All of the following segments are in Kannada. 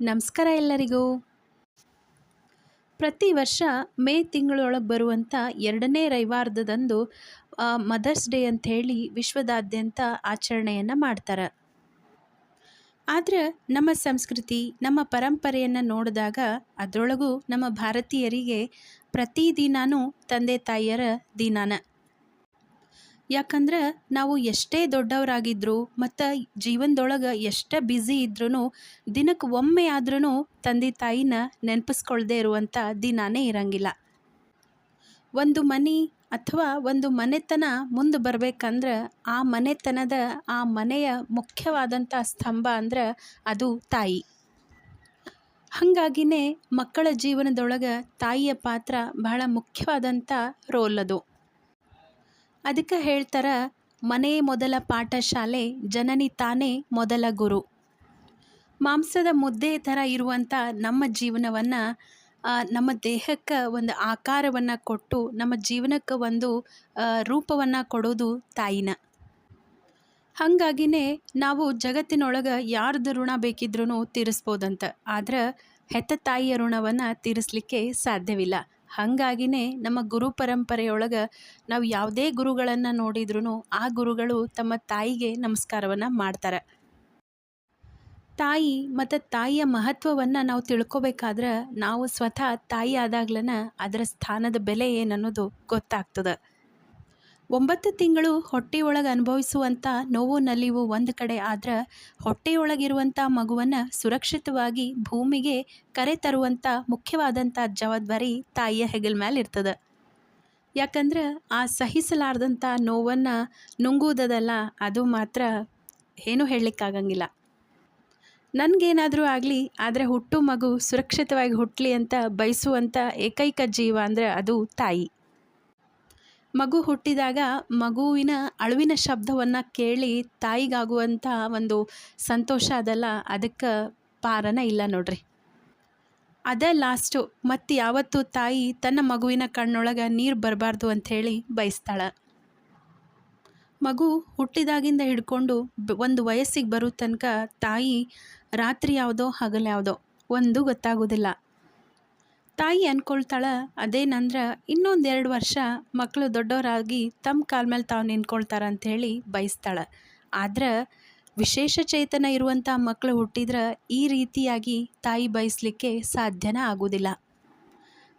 ನಮಸ್ಕಾರ ಎಲ್ಲರಿಗೂ. ಪ್ರತಿ ವರ್ಷ ಮೇ ತಿಂಗಳೊಳಗೆ ಬರುವಂಥ 2ನೇ ರವಿವಾರದಂದು ಮದರ್ಸ್ ಡೇ ಅಂಥೇಳಿ ವಿಶ್ವದಾದ್ಯಂತ ಆಚರಣೆಯನ್ನು ಮಾಡ್ತಾರೆ. ಆದ್ರೆ ನಮ್ಮ ಸಂಸ್ಕೃತಿ, ನಮ್ಮ ಪರಂಪರೆಯನ್ನು ನೋಡಿದಾಗ ಅದರೊಳಗೂ ನಮ್ಮ ಭಾರತೀಯರಿಗೆ ಪ್ರತಿ ದಿನಾನೂ ತಂದೆ ತಾಯಿಯರ ದಿನಾನ. ಯಾಕಂದ್ರೆ ನಾವು ಎಷ್ಟೇ ದೊಡ್ಡವರಾಗಿದ್ರೂ ಮತ್ತು ಜೀವನದೊಳಗೆ ಎಷ್ಟೇ ಬ್ಯುಸಿ ಇದ್ರೂ ದಿನಕ್ಕೆ ಒಮ್ಮೆ ಆದ್ರೂ ತಂದೆ ತಾಯಿನ ನೆನಪಿಸ್ಕೊಳ್ದೇ ಇರುವಂಥ ದಿನಾನೇ ಇರಂಗಿಲ್ಲ. ಒಂದು ಮನೆ ಅಥವಾ ಒಂದು ಮನೆತನ ಮುಂದೆ ಬರಬೇಕಂದ್ರೆ ಆ ಮನೆತನದ ಆ ಮನೆಯ ಮುಖ್ಯವಾದಂಥ ಸ್ತಂಭ ಅಂದ್ರೆ ಅದು ತಾಯಿ. ಹಾಗಾಗಿನೇ ಮಕ್ಕಳ ಜೀವನದೊಳಗೆ ತಾಯಿಯ ಪಾತ್ರ ಬಹಳ ಮುಖ್ಯವಾದಂಥ ರೋಲ್ ಅದು. ಅದಕ್ಕೆ ಹೇಳ್ತಾರೆ, ಮನೆ ಮೊದಲ ಪಾಠಶಾಲೆ, ಜನನಿ ತಾನೇ ಮೊದಲ ಗುರು. ಮಾಂಸದ ಮುದ್ದೆ ಥರ ಇರುವಂಥ ನಮ್ಮ ಜೀವನವನ್ನು ನಮ್ಮ ದೇಹಕ್ಕೆ ಒಂದು ಆಕಾರವನ್ನು ಕೊಟ್ಟು ನಮ್ಮ ಜೀವನಕ್ಕೆ ಒಂದು ರೂಪವನ್ನು ಕೊಡೋದು ತಾಯಿನ. ಹಾಗಾಗಿನೇ ನಾವು ಜಗತ್ತಿನೊಳಗೆ ಯಾರ್ದು ಋಣ ಬೇಕಿದ್ರೂ ತೀರಿಸ್ಬೋದಂತ, ಆದ್ರೆ ಹೆತ್ತ ತಾಯಿಯ ಋಣವನ್ನು ತೀರಿಸಲಿಕ್ಕೆ ಸಾಧ್ಯವಿಲ್ಲ. ಹಾಗಾಗಿನೇ ನಮ್ಮ ಗುರು ಪರಂಪರೆಯೊಳಗೆ ನಾವು ಯಾವುದೇ ಗುರುಗಳನ್ನು ನೋಡಿದ್ರೂ ಆ ಗುರುಗಳು ತಮ್ಮ ತಾಯಿಗೆ ನಮಸ್ಕಾರವನ್ನು ಮಾಡ್ತಾರೆ. ತಾಯಿ ಮತ್ತು ತಾಯಿಯ ಮಹತ್ವವನ್ನು ನಾವು ತಿಳ್ಕೊಬೇಕಾದ್ರೆ ನಾವು ಸ್ವತಃ ತಾಯಿ ಆದಾಗ್ಲನ ಅದರ ಸ್ಥಾನದ ಬೆಲೆ ಏನನ್ನೋದು ಗೊತ್ತಾಗ್ತದೆ. 9 ತಿಂಗಳು ಹೊಟ್ಟೆಯೊಳಗೆ ಅನುಭವಿಸುವಂಥ ನೋವು ನಲಿವು ಒಂದು ಕಡೆ ಆದ್ರೆ, ಹೊಟ್ಟೆಯೊಳಗಿರುವಂಥ ಮಗುವನ್ನು ಸುರಕ್ಷಿತವಾಗಿ ಭೂಮಿಗೆ ಕರೆ ತರುವಂಥ ಮುಖ್ಯವಾದಂಥ ಜವಾಬ್ದಾರಿ ತಾಯಿಯ ಹೆಗಲ ಮೇಲೆ ಇರ್ತದೆ. ಯಾಕಂದ್ರೆ ಆ ಸಹಿಸಲಾರ್ದಂಥ ನೋವನ್ನು ನುಂಗುವುದಲ್ಲ, ಅದು ಮಾತ್ರ ಏನೂ ಹೇಳಲಿಕ್ಕಾಗಂಗಿಲ್ಲ. ನನಗೇನಾದರೂ ಆಗಲಿ ಆದರೆ ಹುಟ್ಟು ಮಗು ಸುರಕ್ಷಿತವಾಗಿ ಹುಟ್ಟಲಿ ಅಂತ ಬಯಸುವಂಥ ಏಕೈಕ ಜೀವ ಅಂದರೆ ಅದು ತಾಯಿ. ಮಗು ಹುಟ್ಟಿದಾಗ ಮಗುವಿನ ಅಳುವಿನ ಶಬ್ದವನ್ನು ಕೇಳಿ ತಾಯಿಗಾಗುವಂಥ ಒಂದು ಸಂತೋಷ ಅದಲ್ಲ, ಅದಕ್ಕೆ ಪಾರನ ಇಲ್ಲ ನೋಡ್ರಿ. ಅದೇ ಲಾಸ್ಟು. ಮತ್ತು ಯಾವತ್ತೂ ತಾಯಿ ತನ್ನ ಮಗುವಿನ ಕಣ್ಣೊಳಗೆ ನೀರು ಬರಬಾರ್ದು ಅಂಥೇಳಿ ಬಯಸ್ತಾಳೆ. ಮಗು ಹುಟ್ಟಿದಾಗಿಂದ ಹಿಡ್ಕೊಂಡು ಒಂದು ವಯಸ್ಸಿಗೆ ಬರೋ ತನಕ ತಾಯಿ ರಾತ್ರಿ ಯಾವುದೋ ಹಗಲು ಯಾವುದೋ ಒಂದು ಗೊತ್ತಾಗೋದಿಲ್ಲ. ತಾಯಿ ಅಂದ್ಕೊಳ್ತಾಳೆ ಅದೇನಂದ್ರೆ ಇನ್ನೊಂದು 2 ವರ್ಷ ಮಕ್ಕಳು ದೊಡ್ಡವರಾಗಿ ತಮ್ಮ ಕಾಲ ಮೇಲೆ ತಾವು ನಿಂತ್ಕೊಳ್ತಾರೆ ಅಂಥೇಳಿ ಬಯಸ್ತಾಳೆ. ಆದ್ರೆ ವಿಶೇಷ ಚೇತನ ಇರುವಂಥ ಮಕ್ಕಳು ಹುಟ್ಟಿದ್ರೆ ಈ ರೀತಿಯಾಗಿ ತಾಯಿ ಬಯಸಲಿಕ್ಕೆ ಸಾಧ್ಯನೇ ಆಗೋದಿಲ್ಲ.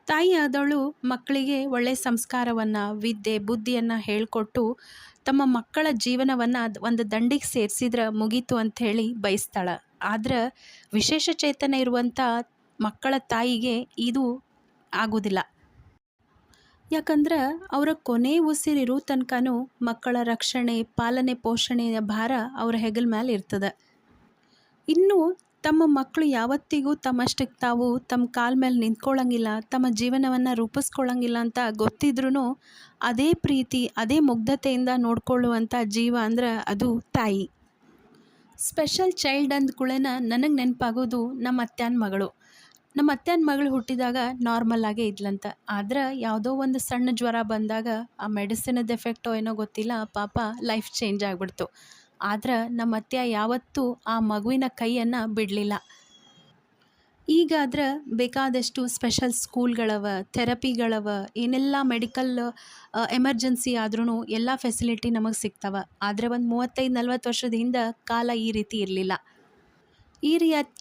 ತಾಯಿ ಆದವಳು ಮಕ್ಕಳಿಗೆ ಒಳ್ಳೆಯ ಸಂಸ್ಕಾರವನ್ನು, ವಿದ್ಯೆ ಬುದ್ಧಿಯನ್ನು ಹೇಳಿಕೊಟ್ಟು ತಮ್ಮ ಮಕ್ಕಳ ಜೀವನವನ್ನು ಒಂದು ದಂಡಿಗೆ ಸೇರಿಸಿದ್ರೆ ಮುಗೀತು ಅಂಥೇಳಿ ಬಯಸ್ತಾಳೆ. ಆದ್ರೆ ವಿಶೇಷ ಚೇತನ ಇರುವಂಥ ಮಕ್ಕಳ ತಾಯಿಗೆ ಇದು ಆಗೋದಿಲ್ಲ. ಯಾಕಂದ್ರೆ ಅವರ ಕೊನೆ ಉಸಿರಿರೋ ತನಕನೂ ಮಕ್ಕಳ ರಕ್ಷಣೆ, ಪಾಲನೆ, ಪೋಷಣೆಯ ಭಾರ ಅವರ ಹೆಗಲ ಮೇಲೆ ಇರ್ತದೆ. ಇನ್ನು ತಮ್ಮ ಮಕ್ಕಳು ಯಾವತ್ತಿಗೂ ತಮ್ಮಷ್ಟಕ್ಕೆ ತಾವು ತಮ್ಮ ಕಾಲ ಮೇಲೆ ನಿಂತ್ಕೊಳ್ಳಂಗಿಲ್ಲ, ತಮ್ಮ ಜೀವನವನ್ನು ರೂಪಿಸ್ಕೊಳ್ಳಂಗಿಲ್ಲ ಅಂತ ಗೊತ್ತಿದ್ರೂ ಅದೇ ಪ್ರೀತಿ, ಅದೇ ಮುಗ್ಧತೆಯಿಂದ ನೋಡ್ಕೊಳ್ಳುವಂಥ ಜೀವ ಅಂದ್ರೆ ಅದು ತಾಯಿ. ಸ್ಪೆಷಲ್ ಚೈಲ್ಡ್ ಅಂದ್ಕೂಳೆನ ನನಗೆ ನೆನಪಾಗೋದು ನಮ್ಮ ಅತ್ತೆನ ಮಗಳು. ನಮ್ಮ ಅತ್ತೆನ ಮಗಳು ಹುಟ್ಟಿದಾಗ ನಾರ್ಮಲ್ ಆಗೇ ಇದ್ಲಂತ. ಆದ್ರೆ ಯಾವುದೋ ಒಂದು ಸಣ್ಣ ಜ್ವರ ಬಂದಾಗ ಆ ಮೆಡಿಸಿನದ ಎಫೆಕ್ಟೋ ಏನೋ ಗೊತ್ತಿಲ್ಲ, ಪಾಪ ಲೈಫ್ ಚೇಂಜ್ ಆಗಿಬಿಡ್ತು. ಆದ್ರೆ ನಮ್ಮ ಅತ್ತೆ ಯಾವತ್ತೂ ಆ ಮಗುವಿನ ಕೈಯನ್ನು ಬಿಡಲಿಲ್ಲ. ಈಗಾದ್ರೆ ಬೇಕಾದಷ್ಟು ಸ್ಪೆಷಲ್ ಸ್ಕೂಲ್ಗಳವ, ಥೆರಪಿಗಳವ, ಏನೆಲ್ಲ ಮೆಡಿಕಲ್ ಎಮರ್ಜೆನ್ಸಿ ಆದ್ರೂ ಎಲ್ಲ ಫೆಸಿಲಿಟಿ ನಮಗೆ ಸಿಗ್ತವೆ. ಆದರೆ ಒಂದು 35-40 ವರ್ಷದ ಹಿಂದೆ ಕಾಲ ಈ ರೀತಿ ಇರಲಿಲ್ಲ.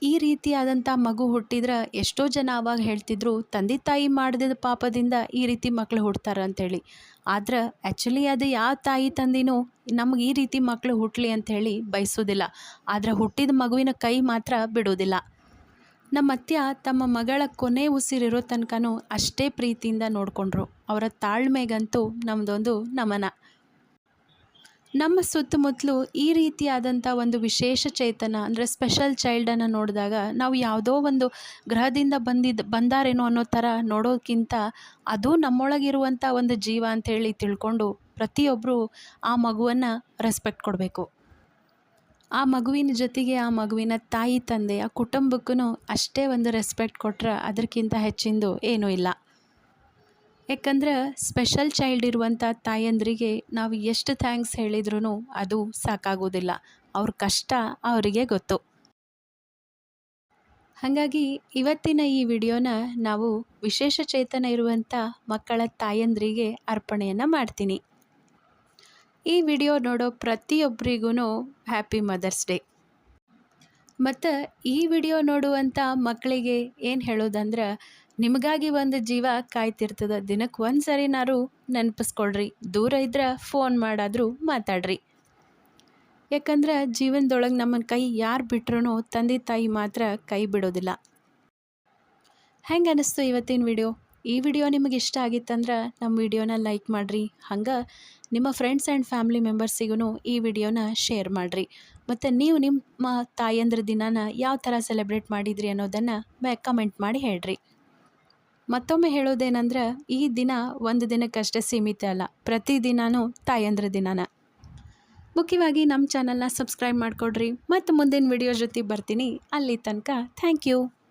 ಈ ರೀತಿಯಾದಂಥ ಮಗು ಹುಟ್ಟಿದ್ರೆ ಎಷ್ಟೋ ಜನ ಆವಾಗ ಹೇಳ್ತಿದ್ರು ತಂದೆ ತಾಯಿ ಮಾಡಿದ ಪಾಪದಿಂದ ಈ ರೀತಿ ಮಕ್ಕಳು ಹುಡ್ತಾರೆ ಅಂಥೇಳಿ. ಆದ್ರೆ ಆ್ಯಕ್ಚುಲಿ ಅದು ಯಾವ ತಾಯಿ ತಂದೆನೂ ನಮಗೆ ಈ ರೀತಿ ಮಕ್ಕಳು ಹುಟ್ಟಲಿ ಅಂಥೇಳಿ ಬಯಸೋದಿಲ್ಲ. ಆದರೆ ಹುಟ್ಟಿದ ಮಗುವಿನ ಕೈ ಮಾತ್ರ ಬಿಡೋದಿಲ್ಲ. ನಮ್ಮ ಅತ್ತೆ ತಮ್ಮ ಮಗಳ ಕೊನೆ ಉಸಿರಿರೋ ತನಕನೂ ಅಷ್ಟೇ ಪ್ರೀತಿಯಿಂದ ನೋಡಿಕೊಂಡ್ರು. ಅವರ ತಾಳ್ಮೆಗಂತೂ ನಮ್ಮದೊಂದು ನಮನ. ನಮ್ಮ ಸುತ್ತಮುತ್ತಲು ಈ ರೀತಿಯಾದಂಥ ಒಂದು ವಿಶೇಷ ಚೇತನ ಅಂದರೆ ಸ್ಪೆಷಲ್ ಚೈಲ್ಡನ್ನು ನೋಡಿದಾಗ ನಾವು ಯಾವುದೋ ಒಂದು ಗ್ರಹದಿಂದ ಬಂದಾರೇನೋ ಅನ್ನೋ ಥರ ನೋಡೋಕ್ಕಿಂತ ಅದು ನಮ್ಮೊಳಗಿರುವಂಥ ಒಂದು ಜೀವ ಅಂಥೇಳಿ ತಿಳ್ಕೊಂಡು ಪ್ರತಿಯೊಬ್ಬರು ಆ ಮಗುವನ್ನು ರೆಸ್ಪೆಕ್ಟ್ ಕೊಡಬೇಕು. ಆ ಮಗುವಿನ ಜೊತೆಗೆ ಆ ಮಗುವಿನ ತಾಯಿ ತಂದೆ ಆ ಕುಟುಂಬಕ್ಕೂ ಅಷ್ಟೇ ಒಂದು ರೆಸ್ಪೆಕ್ಟ್ ಕೊಟ್ಟರೆ ಅದಕ್ಕಿಂತ ಹೆಚ್ಚಿಂದು ಏನೂ ಇಲ್ಲ. ಯಾಕಂದ್ರೆ ಸ್ಪೆಷಲ್ ಚೈಲ್ಡ್ ಇರುವಂಥ ತಾಯಂದ್ರಿಗೆ ನಾವು ಎಷ್ಟು ಥ್ಯಾಂಕ್ಸ್ ಹೇಳಿದ್ರೂ ಅದು ಸಾಕಾಗೋದಿಲ್ಲ. ಅವ್ರ ಕಷ್ಟ ಅವರಿಗೆ ಗೊತ್ತು. ಹಾಗಾಗಿ ಇವತ್ತಿನ ಈ ವಿಡಿಯೋನ ನಾವು ವಿಶೇಷ ಚೇತನ ಇರುವಂಥ ಮಕ್ಕಳ ತಾಯಂದ್ರಿಗೆ ಅರ್ಪಣೆಯನ್ನು ಮಾಡ್ತೀನಿ. ಈ ವಿಡಿಯೋ ನೋಡೋ ಪ್ರತಿಯೊಬ್ಬರಿಗೂ ಹ್ಯಾಪಿ ಮದರ್ಸ್ ಡೇ. ಮತ್ತು ಈ ವಿಡಿಯೋ ನೋಡುವಂಥ ಮಕ್ಕಳಿಗೆ ಏನು ಹೇಳೋದಂದ್ರೆ, ನಿಮಗಾಗಿ ಒಂದು ಜೀವ ಕಾಯ್ತಿರ್ತದೆ. ದಿನಕ್ಕೆ ಒಂದು ಸರಿನಾರು ನೆನಪಿಸ್ಕೊಳ್ರಿ. ದೂರ ಇದ್ರೆ ಫೋನ್ ಮಾಡಾದರೂ ಮಾತಾಡ್ರಿ. ಯಾಕಂದ್ರೆ ಜೀವನದೊಳಗೆ ನಮ್ಮನ್ನು ಕೈ ಯಾರು ಬಿಟ್ರೂ ತಂದೆ ತಾಯಿ ಮಾತ್ರ ಕೈ ಬಿಡೋದಿಲ್ಲ. ಹೆಂಗೆ ಅನ್ನಿಸ್ತು ಇವತ್ತಿನ ವಿಡಿಯೋ? ಈ ವಿಡಿಯೋ ನಿಮಗೆ ಇಷ್ಟ ಆಗಿತ್ತಂದ್ರೆ ನಮ್ಮ ವಿಡಿಯೋನ ಲೈಕ್ ಮಾಡಿರಿ. ಹಂಗೆ ನಿಮ್ಮ ಫ್ರೆಂಡ್ಸ್ ಆ್ಯಂಡ್ ಫ್ಯಾಮ್ಲಿ ಮೆಂಬರ್ಸಿಗೂ ಈ ವಿಡಿಯೋನ ಶೇರ್ ಮಾಡಿರಿ. ಮತ್ತು ನೀವು ನಿಮ್ಮ ತಾಯಂದ್ರ ದಿನಾನ ಯಾವ ಥರ ಸೆಲೆಬ್ರೇಟ್ ಮಾಡಿದ್ರಿ ಅನ್ನೋದನ್ನು ಕಮೆಂಟ್ ಮಾಡಿ ಹೇಳ್ರಿ. ಮತ್ತೊಮ್ಮೆ ಹೇಳೋದೇನೆಂದ್ರೆ, ಈ ದಿನ ಒಂದು ದಿನಕ್ಕಷ್ಟೇ ಸೀಮಿತ ಅಲ್ಲ, ಪ್ರತಿದಿನವೂ ತಾಯಂದ್ರ ದಿನಾನ. ಮುಖ್ಯವಾಗಿ ನಮ್ಮ ಚಾನಲ್ನ ಸಬ್ಸ್ಕ್ರೈಬ್ ಮಾಡಿಕೊಡ್ರಿ. ಮತ್ತು ಮುಂದಿನ ವಿಡಿಯೋ ಜೊತೆ ಬರ್ತೀನಿ. ಅಲ್ಲಿ ತನಕ ಥ್ಯಾಂಕ್ ಯು.